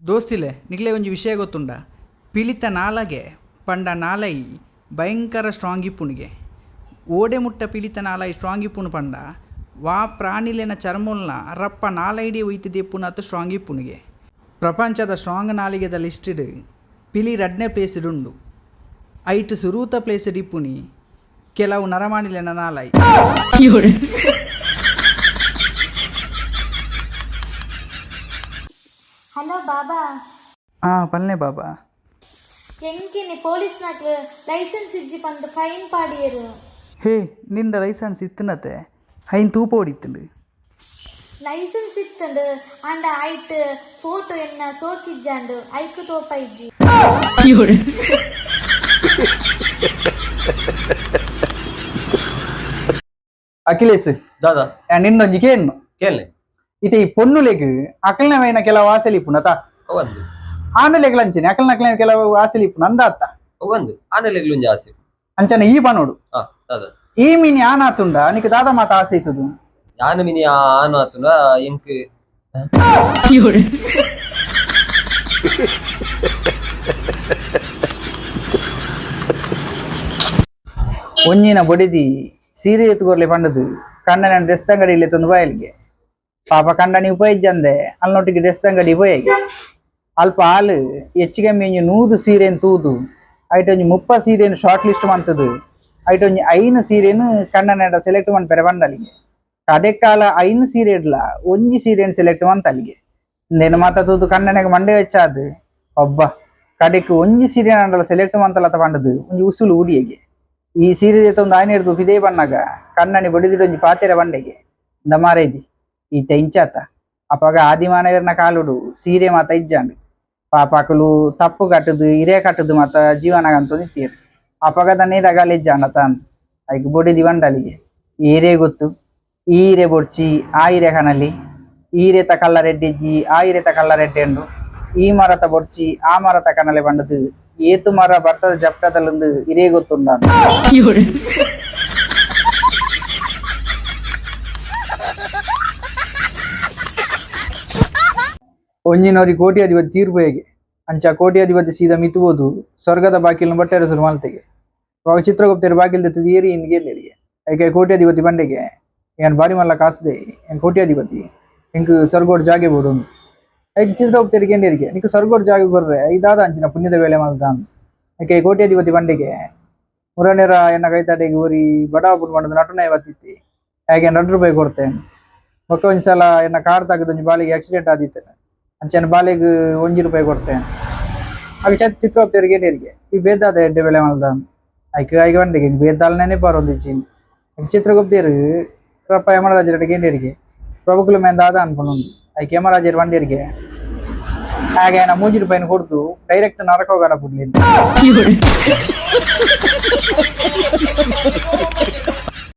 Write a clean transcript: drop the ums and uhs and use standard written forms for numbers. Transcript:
ದೋಸ್ತಿಲೆ ನಿಕ್ಲೆ ಒಂಜಿ ವಿಷಯ ಗೊತ್ತುಂಡ ಪಿಲಿತ ನಾಲಗೆ ಪಂಡ ನಾಲೈ ಭಯಂಕರ ಸ್ಟ್ರಾಂಗ್ ಇಪ್ಪುನಿಗೆ ಓಡೆ ಮುಟ್ಟ ಪಿಲಿತ ನಾಲೈ ಸ್ಟ್ರಾಂಗ್ ಇಪ್ಪುನು ಪಂಡ ವಾ ಪ್ರಾಣಿಲೆನ ಚರ್ಮುಲ್ನ ರಪ್ಪ ನಾಲೈಡಿ ಒಯ್ತಿದ್ದು ಇಪ್ಪುನ ಅತ್ತು ಸ್ಟ್ರಾಂಗ್ ಇಪ್ಪುನಿಗೆ ಪ್ರಪಂಚದ ಸ್ಟ್ರಾಂಗ್ ನಾಲಿಗೆದ ಲಿಸ್ಟಿಡ್ ಪಿಲಿ 2ನೇ ಪ್ಲೇಸಿಡುಂಡು ಐಟ್ ಸುರೂತ ಪ್ಲೇಸಿಡ್ ಇಪ್ಪುನಿ ಕೆಲವು ನರಮಾಣಿಲೆನ ನಾಲೈ. ಹಲೋ ಬಾಬಾ. ಪಲ್ಲೆ ಬಾಬಾ ಎಂಕಿನಿ ಪೊಲೀಸ್ನಾಗ ಲೈಸೆನ್ಸ್ ಇಜ್ಜಿ ಪಂದು ಫೈನ್ ಪಾಡಿಯರು. ಹೇ ನಿಂದ ಲೈಸೆನ್ಸ್ ಇತ್ತನತೆ ಐನ್ ತೂಪ ಹೊಡಿತುಂಡು. ಲೈಸೆನ್ಸ್ ಇತ್ತಂಡು ಅಂಡ ಐಟ್ ಫೋಟೋ ಎನ್ನ ಸೋಕಿಜ್ಜಾಂಡು ಐಕು ತೋಪ ಇಜ್ಜಿ. ಅಖಿಲೇಶ್ దాదా నిన్నొంజి కేన్ను కేళ్ళే ఇది ఈ పొన్నులేకు అకలనమైన ಕೆಲವು ಆಸೆಲಿ ಇಪ್ಪುನತ ಅವಂದು ಆನೆಲೆಗ್ ಲಂಚಿನಿ ಅಕಲನಕಲನ ಕೆಲವು ಆಸೆಲಿ ಇಪ್ಪುನ ಅಂದ ಅತ್ತ ಅವಂದು ಆನೆಲೆಗ್ಲುಂಜಿ ಆಸೆ ಅಂಚನ ಈ ಪನೋಡು దాదా ಈ ಮೀನಿ ಆನಾತುಂಡ ನಿಕ್ ದಾದ ಮಾತ ಆಸೆ ಇತ್ತದು ಯಾನ ಮಿನಿ ಆನು ಆತುನ ಎಂಕ್ ಒಂಜಿನ ಬೊಡಿದಿ ಸೀರೆ ಎತ್ತುಕೊರ್ಲಿ ಪಂಡದು ಕಣ್ಣನ ಡ್ರೆಸ್ ಅಂಗಡಿ ತಂದು ಬಾಯಲಿಗೆ ಪಾಪ ಕಂಡನಿ ಉಪಯೋಗಿಸಂದೆ ಅಲ್ಲೊಟ್ಟಿಗೆ ಡ್ರೆಸ್ ಅಂಗಡಿ ಉಪಯೋಗಿ ಅಲ್ಪ ಹಾಲು ಹೆಚ್ಚಿಗೆ ಮಿಂಜಿ 100 ಸೀರೆನ್ ತೂದು ಐಟೊಂಜಿ 30 ಸೀರೆನ್ ಶಾರ್ಟ್ ಲಿಸ್ಟ್ ಮಂತದು ಐಟೊಂಜಿ 5 ಸೀರೆನ್ ಕಣ್ಣನ ಸೆಲೆಕ್ಟ್ ಮನ್ಪೆರೆ ಬಂಡಲಿಗೆ ಕಡೆ ಕಾಲ 5 ಸೀರೆ ಇಡ್ಲ ಒಂಜಿ ಸೀರೆನ್ ಸೆಲೆಕ್ಟ್ ಮಂತಲಿಗೆ ನೆನ ಮಾತ ತೂದು ಕಣ್ಣನಿಗೆ ಮಂಡೆ ವೆಚ್ಚಾದು ಒಬ್ಬ ಕಡೆಕ್ ಒಂಜಿ ಸೀರೆ ಅಂಡಲ ಸೆಲೆಕ್ಟ್ ಮಂತಲತ್ತ ಪಂಡದು ಒಂಜಿ ಉಸುಲು ಉಡಿಯಗೆ ಈ ಸೀರೆ ಒಂದು ಆನೆ ಹಿಡಿದು ಫಿದೇ ಬಣ್ಣಾಗ ಕಣ್ಣನಿ ಬಡಿದಿಡೊಂಜಿ ಪಾತೆರೆ ಬಂಡೆಗೆ ದಮಾರೈದಿ ಈತ ಇಂಚಾತ ಅಪ್ಪಾಗ ಆದಿಮಾನವರನ ಕಾಲುಡು ಸೀರೆ ಮಾತ ಇಜ್ಜಾಂಡು ಪಾಪಾಕಲು ತಪ್ಪು ಕಟ್ಟದು ಹಿರೇ ಕಟ್ಟದು ಮಾತ ಜೀವನಾಗಂತ ನಿಂತೀರು ಅಪ್ಪಾಗ ನೀರಾಗಲ್ಲ ಇಜ್ಜಾಂಡ ತಾನು ಅದಕ್ಕೆ ಬೊಡಿದಿ ಬಂಡಲಿಗೆ ಈರೇ ಗೊತ್ತು ಈರೆ ಬೊಡ್ಚಿ ಆ ಹಿರೆ ಕಣಲಿ ಈರೆತ ಕಲ್ಲರ್ ಎಡ್ಡೆಜ್ಜಿ ಆ ಹಿರೆತ ಕಲ್ಲರ್ ಎಡ್ಡೆಂಡು ಈ ಮರತ ಬೊಡ್ಚಿ ಆ ಮರತ ಕಣಲೆ ಬಂಡದು ಏತು ಮರ ಬರ್ತದ ಜಪ್ಟದಲ್ಲೊಂದು ಹಿರೇ ಗೊತ್ತುಂಡ ಒಂಜಿನವರಿಗೆ ಕೋಟ್ಯಾಧಿಪತಿ ತೀರ್ಪುಗೆ ಅಂಚ ಕೋಟ್ಯಾಧಿಪತಿ ಸೀದಾ ಮಿತ್ತುವುದು ಸ್ವರ್ಗದ ಬಾಕಿಲ್ನ ಬಟ್ಟೆ ಹೆಸರು ಮಾಲ್ತೆಗೆ ಅವಾಗ ಚಿತ್ರಗುಪ್ತರು ಬಾಗಿಲ್ ದತ್ತದ ಏರಿ ಇಂದಿಗೆಲ್ಲರಿಗೆ ಯಾಕೆ ಕೋಟ್ಯಾಧಿಪತಿ ಬಂಡೆಗೆ ಏನ್ ಬಾರಿ ಮಲ್ಲ ಕಾಸ್ದೆ ಏನ್ ಕೋಟ್ಯಾಧಿಪತಿ ಇಂಕ್ ಸ್ವರ್ಗೋಡ್ ಜಾಗೆ ಬೋಡು ಯಾಕೆ ಚಿತ್ರಗುಪ್ತರಿಗೆ ಏನಿರಿಗೆ ನಿಂಗೆ ಸ್ವರ್ಗೋಡ್ ಜಾಗೆ ಬರ್ರೆ ಇದಾದ ಅಂಚಿನ ಪುಣ್ಯದ ವೇಳೆ ಮಲ್ದಾನ್ ಯಾಕೆ ಕೋಟ್ಯಾಧಿಪತಿ ಬಂಡೆಗೆ ಮುರನೇರ ಎನ್ನ ಕೈತಾಟೆಗೆ ಊರಿ ಬಡಾಪುರ್ ಮಾಡೋದು ನಟನೆ ಬತ್ತಿತ್ತಿ ಹಾಗೆ ₹100 ಕೊಡ್ತೇನೆ ಒಕ್ಕ ಒಂದ್ಸಲ ಎನ್ನ ಕಾರ್ ತಾಗದೊಂದು ಬಾಲಿಗೆ ಆಕ್ಸಿಡೆಂಟ್ ಆದಿತ್ತೇನೆ ಅಂಚನ ಬಾಲೆಗೆ ₹1 ಕೊಡ್ತೇನೆ ಹಾಗೆ ಚಿತ್ರಗುಪ್ತರಿಗೆ ಏನಿರಿಗೆ ಈ ಬೇದಾದ ಎಡ್ಡೆ ಬೆಲೆ ಮಲ್ದಾನ್ ಆಯ್ಕೆ ಆಯ್ಕೆ ಬಂಡೆಗೆ ಬೇದಾಲನೇ ಪಾರೊಂದಿಚ್ಚಿ ಚಿತ್ರಗುಪ್ತರು ರಪ್ಪ ಯಮರಾಜರಿಗೆ ಏನಿರಿಗೆ ಪ್ರಭುಕುಲ ಮೇಂದ ಆದ ಅನ್ಕೊಂಡು ಆಯ್ಕೆ ಯಮರಾಜರು ಬಂಡಿರಿಗೆ ಹಾಗೆ ನಾ ₹3 ಕೊಡ್ತು ಡೈರೆಕ್ಟ್ ನರಕ ಹೋಗಾಡ ಬಿಡ್ಲಿ